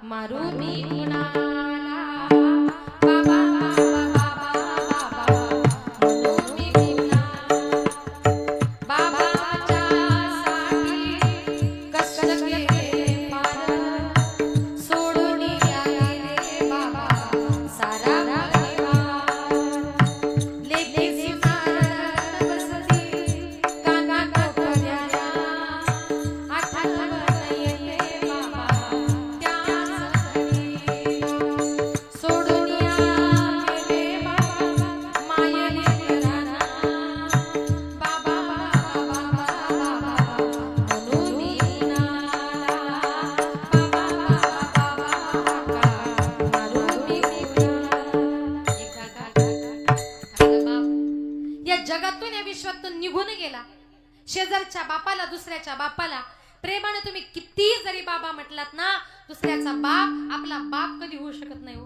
मारुती कुणाला बाबा बाबा बाबा मारुती कुणाला बाबाच्यासाठी कष्ट केले पार सोडून गेले बाबा सारा लेकीची मारत बसती काना कोपऱ्याला आठवण येते बाबा त्याच घरी सोडून गेले बाबा मायेने घराला बाबा बाबा बाबा म्हणून मी कुणाला बाबा बाबा बाबा मारुती कुणाला या जगातून या विश्वातून निघून गेला शेजारच्या बापाला दुसऱ्याच्या बापाला प्रेमाने तुम्ही किती जरी बाबा म्हटलात ना दुसऱ्याचा बाप आपला बाप कधी होऊ शकत नाही हो।